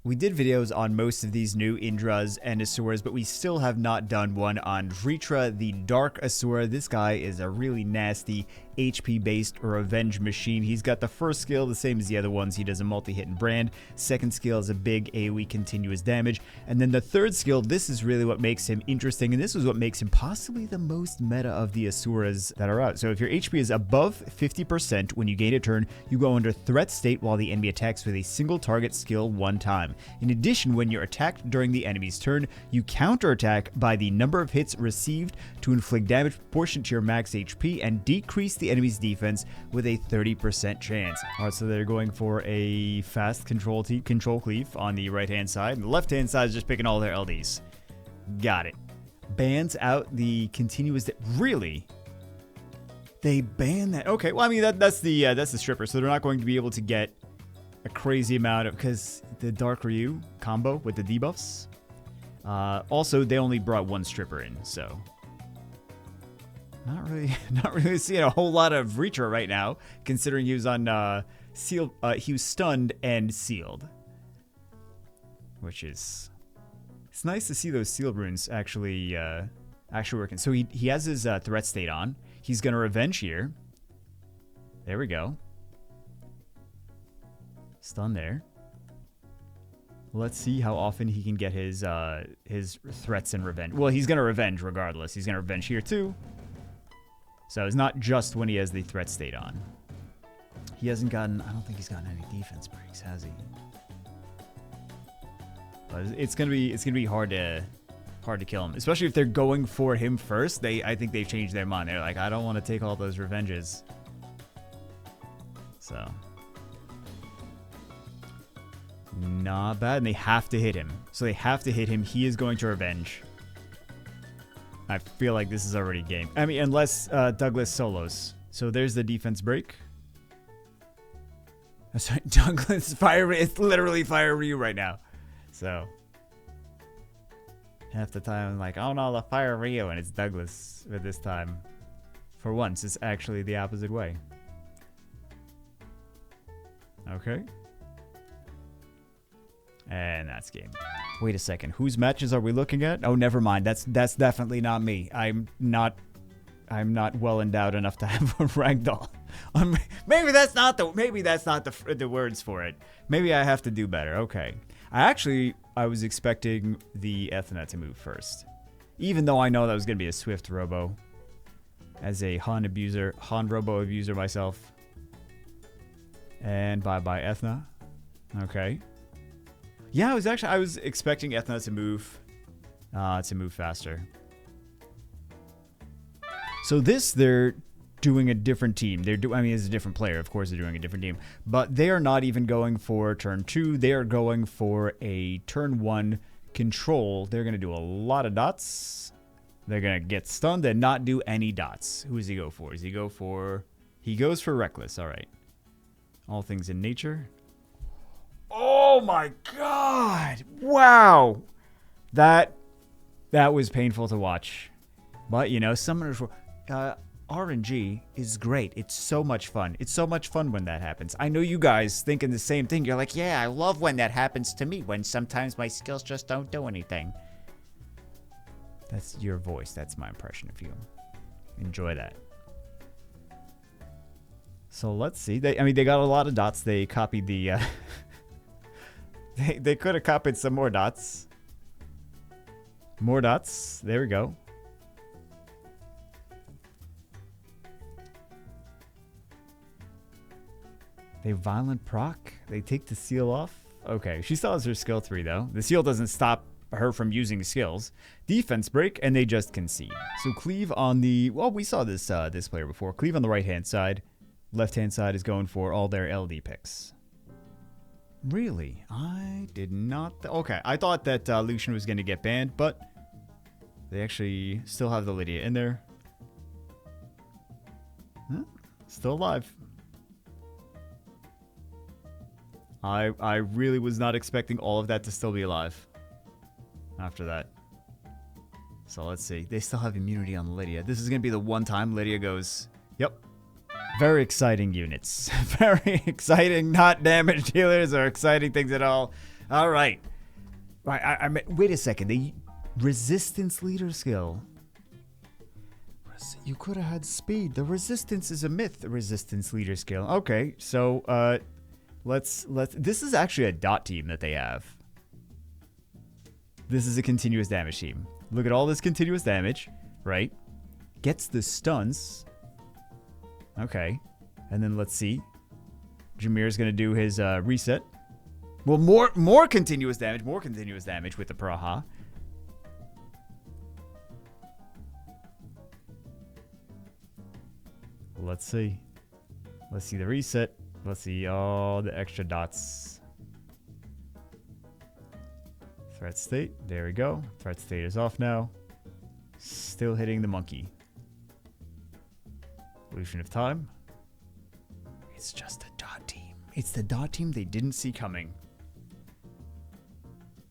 We did videos on most of these new Indras and Asuras, but we still have not done one on VRITRA, the Dark Asura. This guy is a really nasty HP-based revenge machine. He's got the first skill the same as the other ones. He does a multi-hit and brand. Second skill is a big AoE continuous damage. And then the third skill, this is really what makes him interesting, and this is what makes him possibly the most meta of the Asuras that are out. So if your HP is above 50% when you gain a turn, you go under threat state while the enemy attacks with a single target skill one time. In addition, when you're attacked during the enemy's turn, you counterattack by the number of hits received to inflict damage proportionate to your max HP and decrease the enemy's defense with a 30% chance. Alright, so they're going for a fast control cleave on the right-hand side. The left-hand side is just picking all their LDs. Got it. Bans out the continuous... Really? They ban that? Okay, well, I mean, that's the stripper, so they're not going to be able to get a crazy amount of... Because the Dark Ryu combo with the debuffs. Also, they only brought one stripper in, so... Not really seeing a whole lot of VRITRA right now, considering he was on sealed. He was stunned and sealed, which is it's nice to see those sealed runes actually working. So he has his threat state on. He's gonna revenge here. There we go. Stun there. Let's see how often he can get his threats and revenge. Well, he's gonna revenge regardless. He's gonna revenge here too. So it's not just when he has the threat state on. He hasn't gotten... I don't think he's gotten any defense breaks, has he? But it's gonna be hard to kill him, especially if they're going for him first. I think they've changed their mind. They're like, I don't want to take all those revenges. So not bad, and they have to hit him. So they have to hit him. He is going to revenge. I feel like this is already game. I mean, unless Douglas solos. So there's the defense break. I'm sorry, Douglas fire. It's literally Fire Ryu right now. So half the time I'm like, oh no, the Fire Ryu, and it's Douglas. But this time, for once, it's actually the opposite way. Okay. And that's game. Wait a second. Whose matches are we looking at? Oh, never mind. That's definitely not me. I'm not well endowed enough to have a ragdoll. Maybe that's not the words for it. Maybe I have to do better. Okay. I was expecting the Ethna to move first, even though I know that was gonna be a Swift Robo. As a Han Robo abuser myself. And bye Ethna. Okay. Yeah, I was expecting Ethna to move faster. So they're doing a different team. I mean, it's a different player. Of course, they're doing a different team. But they are not even going for turn 2. They are going for a turn 1 control. They're going to do a lot of dots. They're going to get stunned and not do any dots. Who does he go for? He goes for Reckless. All right. All things in nature. Oh my god! Wow! That was painful to watch. But, you know, Summoners... RNG is great. It's so much fun. It's so much fun when that happens. I know you guys thinking the same thing. You're like, yeah, I love when that happens to me, when sometimes my skills just don't do anything. That's your voice. That's my impression of you. Enjoy that. So let's see. They got a lot of dots. They copied the... They could have copied some more dots. More dots. There we go. They violent proc. They take the seal off. Okay, she still has her skill 3 though. The seal doesn't stop her from using skills. Defense break, and they just concede. So cleave on the... Well, we saw this player before. Cleave on the right-hand side. Left-hand side is going for all their LD picks. Really? I did not... Okay, I thought that Lucian was going to get banned, but they actually still have the Lydia in there. Huh? Still alive. I really was not expecting all of that to still be alive after that. So let's see. They still have immunity on Lydia. This is going to be the one time Lydia goes, yep. Very exciting units. Very exciting, not damaged healers or exciting things at all. All right. Right. Wait a second. The resistance leader skill. You could have had speed. The resistance is a myth. The resistance leader skill. Okay. So let's. This is actually a dot team that they have. This is a continuous damage team. Look at all this continuous damage, right? Gets the stuns. Okay. And then let's see. Jameer's going to do his reset. Well, more continuous damage. More continuous damage with the Praha. Let's see. Let's see the reset. Let's see all the extra dots. Threat state. There we go. Threat state is off now. Still hitting the monkey. Illusion of time. It's just a dot team. It's the dot team they didn't see coming.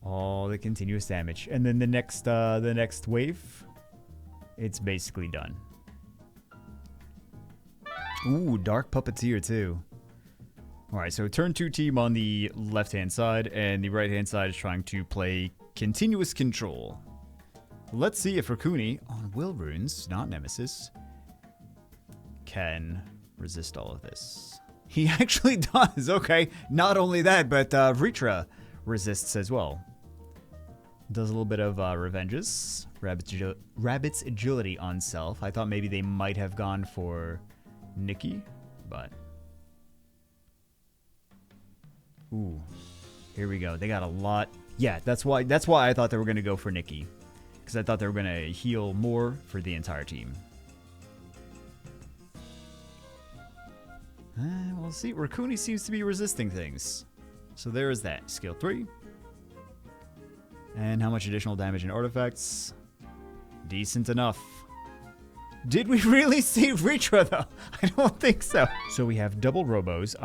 All the continuous damage. And then the next wave, it's basically done. Ooh, Dark Puppeteer too. Alright, so turn 2 team on the left-hand side, and the right-hand side is trying to play Continuous Control. Let's see if Rakuni, on Will Runes, not Nemesis, can resist all of this. He actually does, okay. Not only that, but VRITRA resists as well. Does a little bit of revenges. Rabbit's agility on self. I thought maybe they might have gone for Nikki, but... Ooh, here we go. They got a lot. Yeah, that's why I thought they were going to go for Nikki. Because I thought they were going to heal more for the entire team. We'll see. Rakuni seems to be resisting things. So there is that. Skill 3. And how much additional damage and artifacts? Decent enough. Did we really see VRITRA though? I don't think so. So we have double robos.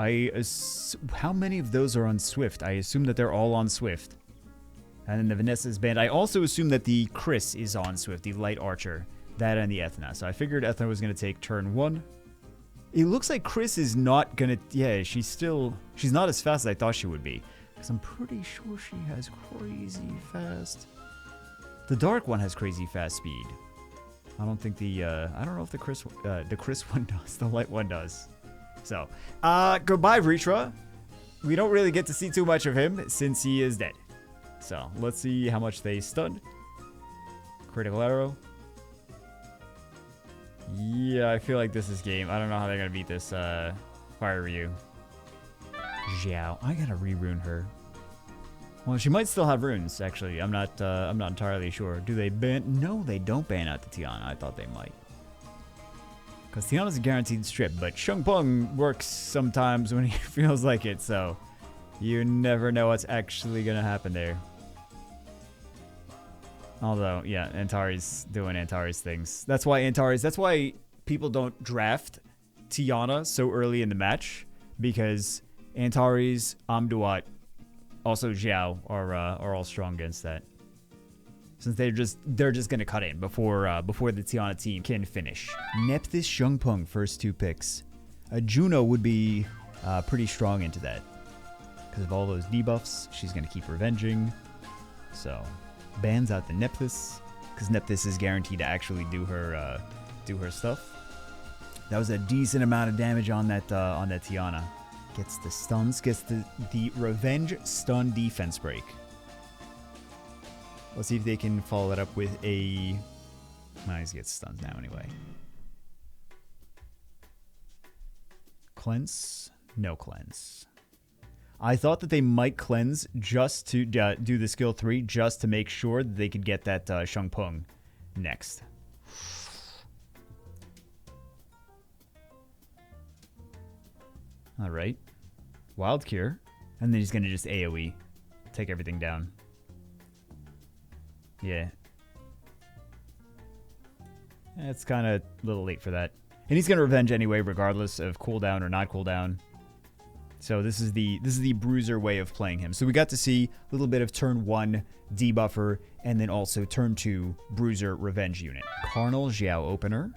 How many of those are on Swift? I assume that they're all on Swift. And then the Vanessa's band. I also assume that the Chris is on Swift, the light archer. That and the Ethna. So I figured Ethna was going to take turn 1. It looks like Chris is not going to... Yeah, she's not as fast as I thought she would be. Because I'm pretty sure she has crazy fast... The dark one has crazy fast speed. I don't think I don't know if the Chris one does. The light one does. So, goodbye, VRITRA. We don't really get to see too much of him since he is dead. So, let's see how much they stunned. Critical arrow. Yeah, I feel like this is game. I don't know how they're gonna beat this, Fire Ryu. Xiao. I gotta re-rune her. Well, she might still have runes, actually. I'm not entirely sure. Do they ban? No, they don't ban out the Tiana. I thought they might. Because Tiana's a guaranteed strip, but Shung Peng works sometimes when he feels like it, so you never know what's actually going to happen there. Although, yeah, Antari's doing Antari's things. That's why people don't draft Tiana so early in the match, because Antari's, Amduat, also Xiao are all strong against that. Since they're just gonna cut in before the Tiana team can finish. Nephthys Shung Peng, first 2 picks. Juno would be pretty strong into that. Because of all those debuffs, she's gonna keep revenging. So bans out the Nephthys, because Nephthys is guaranteed to actually do her stuff. That was a decent amount of damage on that Tiana. Gets the stuns, gets the revenge stun defense break. Let's see if they can follow that up with a... Nice, gets stuns now anyway. Cleanse? No cleanse. I thought that they might cleanse just to do the skill 3, just to make sure that they could get that Shung Peng next. Alright. Wild Cure. And then he's going to just AoE. Take everything down. Yeah. It's kind of a little late for that. And he's going to revenge anyway, regardless of cooldown or not cooldown. So this is the Bruiser way of playing him. So we got to see a little bit of turn 1 debuffer, and then also turn 2 Bruiser revenge unit. Carnal Xiao opener.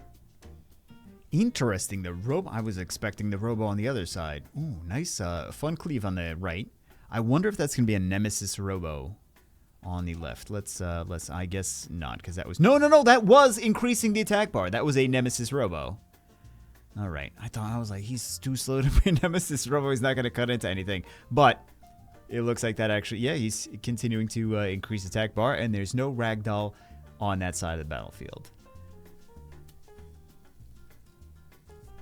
Interesting. The robo. I was expecting the robo on the other side. Ooh, nice fun cleave on the right. I wonder if that's going to be a Nemesis Robo on the left. Let's I guess not, because that was no, that was increasing the attack bar. That was a Nemesis Robo. All right, I was like, he's too slow to be a Nemesis Robo. He's not going to cut into anything, but it looks like that actually, yeah, he's continuing to increase attack bar, and there's no ragdoll on that side of the battlefield.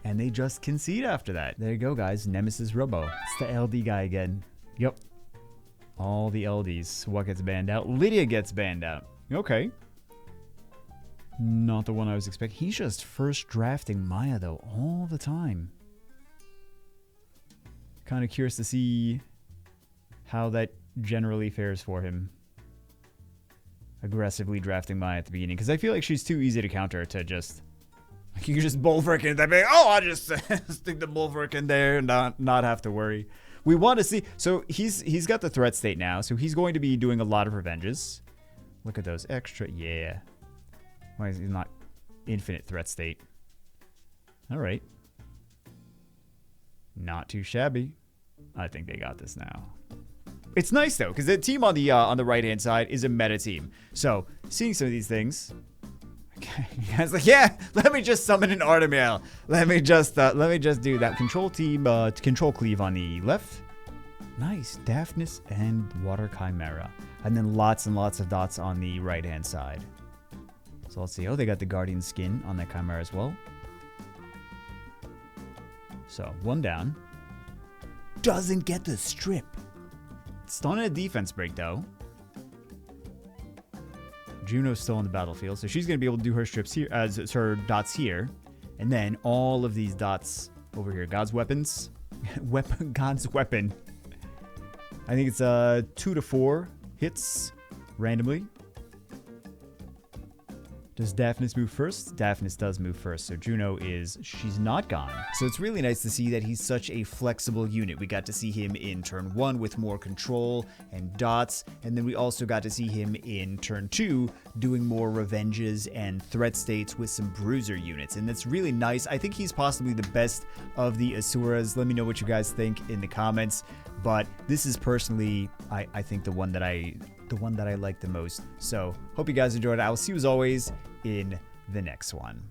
And they just concede after that. There you go, guys. Nemesis Robo. It's the LD guy again. Yep. All the LDs. What gets banned out? Lydia gets banned out. Okay. Not the one I was expecting. He's just first drafting Maya, though, all the time. Kind of curious to see how that generally fares for him. Aggressively drafting Maya at the beginning. Because I feel like she's too easy to counter to just... Like you can just bulwark in that big, oh, I'll just stick the bulwark in there and not have to worry. We want to see, so he's got the threat state now, so he's going to be doing a lot of revenges. Look at those extra, yeah. Why is he not infinite threat state? All right. Not too shabby. I think they got this now. It's nice though, because the team on the right hand side is a meta team. So seeing some of these things. Guys, like, yeah, let me just summon an Artemale. Let me just do that. Control team, control cleave on the left. Nice, Daphnis and Water Chimera, and then lots and lots of dots on the right hand side. So let's see. Oh, they got the Guardian skin on that Chimera as well. So one down. Doesn't get the strip. Still on a defense break though. Juno's still on the battlefield, so she's going to be able to do her strips here, as her dots here. And then all of these dots over here. God's weapons. God's weapon. I think it's 2 to 4 hits randomly. Does Daphnis move first? Daphnis does move first, so Juno she's not gone. So it's really nice to see that he's such a flexible unit. We got to see him in turn 1 with more control and dots, and then we also got to see him in turn 2 doing more revenges and threat states with some Bruiser units, and that's really nice. I think he's possibly the best of the Asuras. Let me know what you guys think in the comments, but this is personally, I think the one that I like the most. So hope you guys enjoyed it. I will see you as always in the next one.